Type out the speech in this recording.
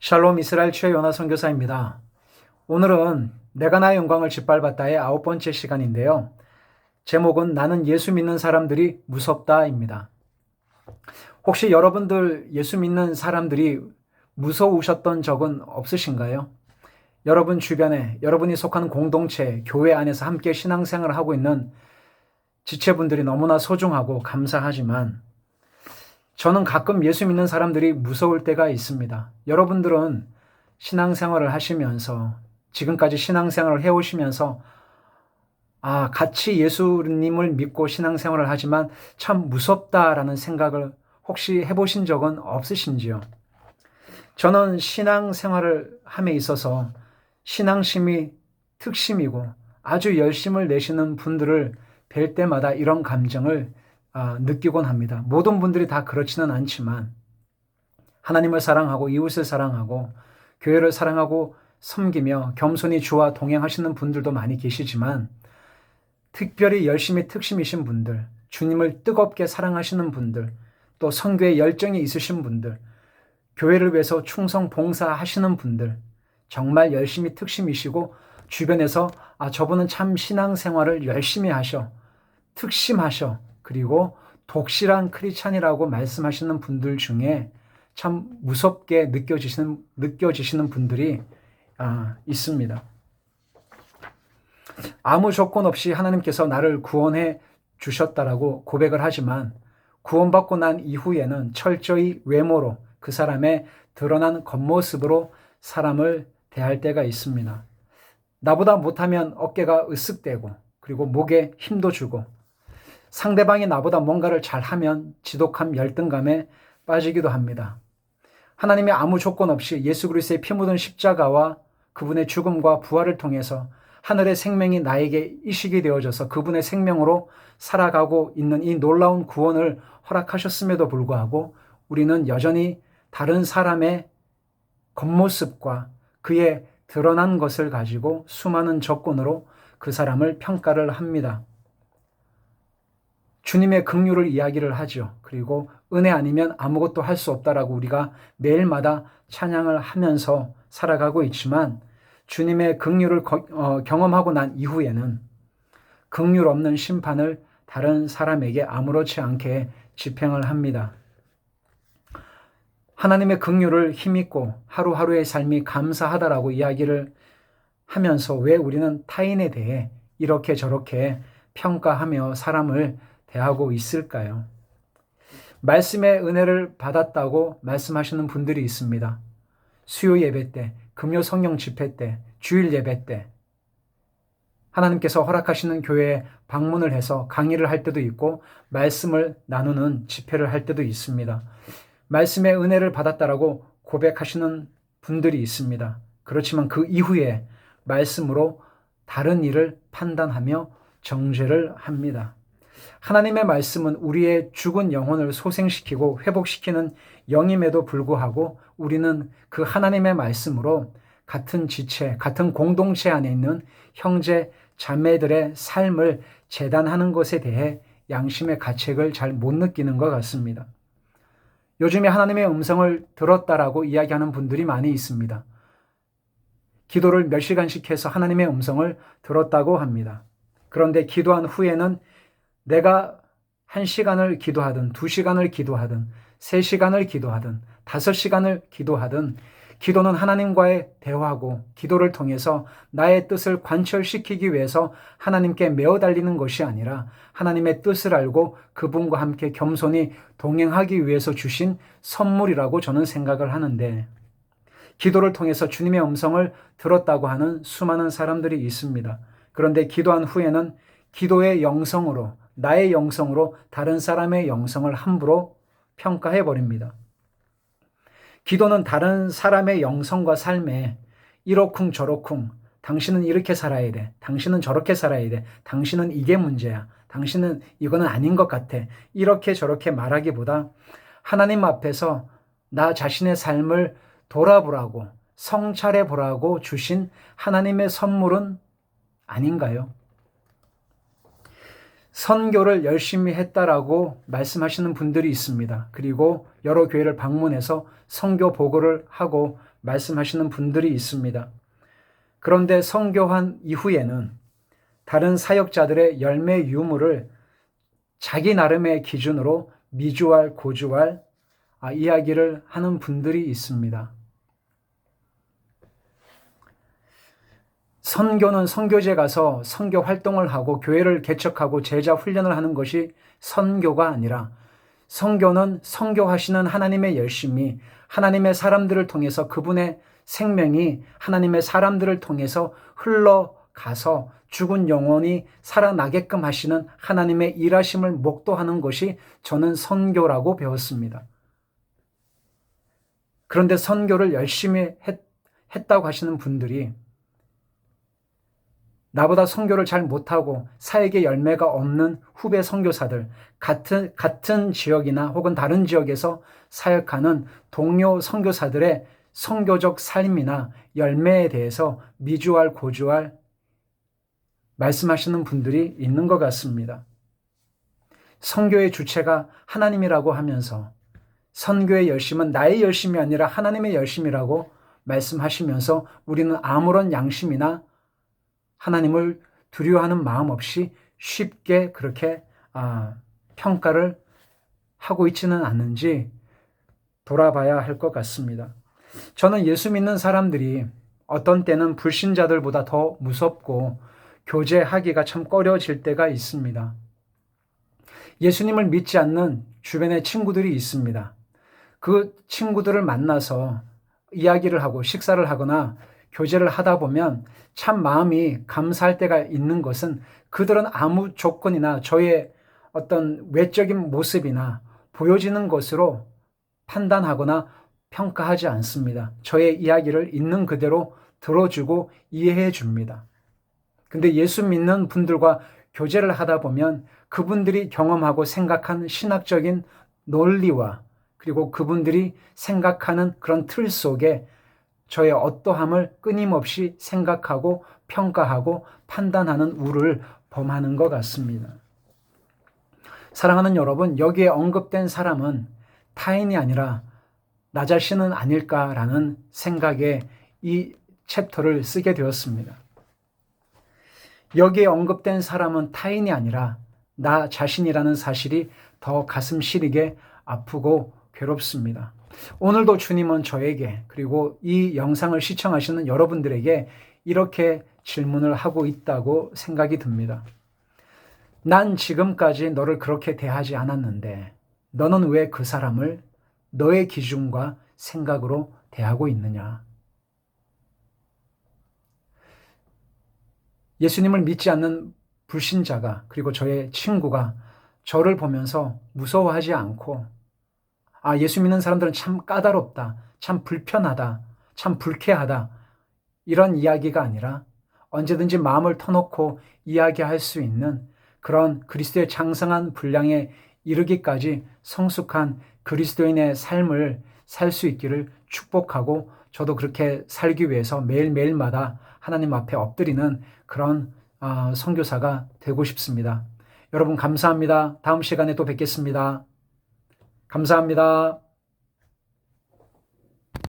샬롬 이스라엘 최요나 선교사입니다. 오늘은 내가 나의 영광을 짓밟았다의 9번째 시간인데요. 제목은 나는 예수 믿는 사람들이 무섭다입니다. 혹시 여러분들 예수 믿는 사람들이 무서우셨던 적은 없으신가요? 여러분 주변에 여러분이 속하는 공동체, 교회 안에서 함께 신앙생활을 하고 있는 지체분들이 너무나 소중하고 감사하지만 저는 가끔 예수 믿는 사람들이 무서울 때가 있습니다. 여러분들은 신앙생활을 하시면서 지금까지 신앙생활을 해오시면서 같이 예수님을 믿고 신앙생활을 하지만 참 무섭다라는 생각을 혹시 해보신 적은 없으신지요? 저는 신앙생활을 함에 있어서 신앙심이 특심이고 아주 열심을 내시는 분들을 뵐 때마다 이런 감정을 느끼곤 합니다. 모든 분들이 다 그렇지는 않지만 하나님을 사랑하고 이웃을 사랑하고 교회를 사랑하고 섬기며 겸손히 주와 동행하시는 분들도 많이 계시지만 특별히 열심히 특심이신 분들, 주님을 뜨겁게 사랑하시는 분들, 또 선교에 열정이 있으신 분들, 교회를 위해서 충성 봉사하시는 분들, 정말 열심히 특심이시고 주변에서 저분은 참 신앙생활을 열심히 하셔, 특심하셔, 그리고 독실한 크리스찬이라고 말씀하시는 분들 중에 참 무섭게 느껴지시는 분들이 있습니다. 아무 조건 없이 하나님께서 나를 구원해 주셨다라고 고백을 하지만 구원받고 난 이후에는 철저히 외모로 그 사람의 드러난 겉모습으로 사람을 대할 때가 있습니다. 나보다 못하면 어깨가 으쓱대고 그리고 목에 힘도 주고 상대방이 나보다 뭔가를 잘하면 지독한 열등감에 빠지기도 합니다. 하나님이 아무 조건 없이 예수 그리스도의 피 묻은 십자가와 그분의 죽음과 부활을 통해서 하늘의 생명이 나에게 이식이 되어져서 그분의 생명으로 살아가고 있는 이 놀라운 구원을 허락하셨음에도 불구하고 우리는 여전히 다른 사람의 겉모습과 그의 드러난 것을 가지고 수많은 조건으로 그 사람을 평가를 합니다. 주님의 긍휼을 이야기를 하죠. 그리고 은혜 아니면 아무것도 할 수 없다라고 우리가 매일마다 찬양을 하면서 살아가고 있지만 주님의 긍휼을 경험하고 난 이후에는 긍휼 없는 심판을 다른 사람에게 아무렇지 않게 집행을 합니다. 하나님의 긍휼을 힘입고 하루하루의 삶이 감사하다라고 이야기를 하면서 왜 우리는 타인에 대해 이렇게 저렇게 평가하며 사람을 대하고 있을까요? 말씀의 은혜를 받았다고 말씀하시는 분들이 있습니다. 수요 예배 때, 금요 성령 집회 때, 주일 예배 때 하나님께서 허락하시는 교회에 방문을 해서 강의를 할 때도 있고 말씀을 나누는 집회를 할 때도 있습니다. 말씀의 은혜를 받았다라고 고백하시는 분들이 있습니다. 그렇지만 그 이후에 말씀으로 다른 일을 판단하며 정죄를 합니다. 하나님의 말씀은 우리의 죽은 영혼을 소생시키고 회복시키는 영임에도 불구하고 우리는 그 하나님의 말씀으로 같은 지체, 같은 공동체 안에 있는 형제, 자매들의 삶을 재단하는 것에 대해 양심의 가책을 잘 못 느끼는 것 같습니다. 요즘에 하나님의 음성을 들었다라고 이야기하는 분들이 많이 있습니다. 기도를 몇 시간씩 해서 하나님의 음성을 들었다고 합니다. 그런데 기도한 후에는 내가 1시간을 기도하든 2시간을 기도하든 3시간을 기도하든 5시간을 기도하든 기도는 하나님과의 대화고 기도를 통해서 나의 뜻을 관철시키기 위해서 하나님께 메어 달리는 것이 아니라 하나님의 뜻을 알고 그분과 함께 겸손히 동행하기 위해서 주신 선물이라고 저는 생각을 하는데 기도를 통해서 주님의 음성을 들었다고 하는 수많은 사람들이 있습니다. 그런데 기도한 후에는 기도의 영성으로 나의 영성으로 다른 사람의 영성을 함부로 평가해 버립니다. 기도는 다른 사람의 영성과 삶에 이러쿵 저러쿵 당신은 이렇게 살아야 돼. 당신은 저렇게 살아야 돼. 당신은 이게 문제야. 당신은 이거는 아닌 것 같아. 이렇게 저렇게 말하기보다 하나님 앞에서 나 자신의 삶을 돌아보라고 성찰해 보라고 주신 하나님의 선물은 아닌가요? 선교를 열심히 했다라고 말씀하시는 분들이 있습니다. 그리고 여러 교회를 방문해서 선교 보고를 하고 말씀하시는 분들이 있습니다. 그런데 선교한 이후에는 다른 사역자들의 열매 유무를 자기 나름의 기준으로 미주알, 고주알 이야기를 하는 분들이 있습니다. 선교는 선교지에 가서 선교 활동을 하고 교회를 개척하고 제자 훈련을 하는 것이 선교가 아니라, 선교는 선교하시는 하나님의 열심이 하나님의 사람들을 통해서 그분의 생명이 하나님의 사람들을 통해서 흘러가서 죽은 영혼이 살아나게끔 하시는 하나님의 일하심을 목도하는 것이 저는 선교라고 배웠습니다. 그런데 선교를 열심히 했다고 하시는 분들이 나보다 선교를 잘 못하고 사역의 열매가 없는 후배 선교사들, 같은 지역이나 혹은 다른 지역에서 사역하는 동료 선교사들의 선교적 삶이나 열매에 대해서 미주알, 고주알 말씀하시는 분들이 있는 것 같습니다. 선교의 주체가 하나님이라고 하면서 선교의 열심은 나의 열심이 아니라 하나님의 열심이라고 말씀하시면서 우리는 아무런 양심이나 하나님을 두려워하는 마음 없이 쉽게 그렇게 평가를 하고 있지는 않는지 돌아봐야 할 것 같습니다. 저는 예수 믿는 사람들이 어떤 때는 불신자들보다 더 무섭고 교제하기가 참 꺼려질 때가 있습니다. 예수님을 믿지 않는 주변의 친구들이 있습니다. 그 친구들을 만나서 이야기를 하고 식사를 하거나 교제를 하다 보면 참 마음이 감사할 때가 있는 것은 그들은 아무 조건이나 저의 어떤 외적인 모습이나 보여지는 것으로 판단하거나 평가하지 않습니다. 저의 이야기를 있는 그대로 들어주고 이해해 줍니다. 근데 예수 믿는 분들과 교제를 하다 보면 그분들이 경험하고 생각한 신학적인 논리와 그리고 그분들이 생각하는 그런 틀 속에 저의 어떠함을 끊임없이 생각하고 평가하고 판단하는 우를 범하는 것 같습니다. 사랑하는 여러분, 여기에 언급된 사람은 타인이 아니라 나 자신은 아닐까라는 생각에 이 챕터를 쓰게 되었습니다. 여기에 언급된 사람은 타인이 아니라 나 자신이라는 사실이 더 가슴 시리게 아프고 괴롭습니다. 오늘도 주님은 저에게 그리고 이 영상을 시청하시는 여러분들에게 이렇게 질문을 하고 있다고 생각이 듭니다. 난 지금까지 너를 그렇게 대하지 않았는데 너는 왜 그 사람을 너의 기준과 생각으로 대하고 있느냐? 예수님을 믿지 않는 불신자가 그리고 저의 친구가 저를 보면서 무서워하지 않고 예수 믿는 사람들은 참 까다롭다, 참 불편하다, 참 불쾌하다 이런 이야기가 아니라 언제든지 마음을 터놓고 이야기할 수 있는 그런 그리스도의 장성한 분량에 이르기까지 성숙한 그리스도인의 삶을 살 수 있기를 축복하고 저도 그렇게 살기 위해서 매일매일마다 하나님 앞에 엎드리는 그런 선교사가 되고 싶습니다. 여러분 감사합니다. 다음 시간에 또 뵙겠습니다. 감사합니다.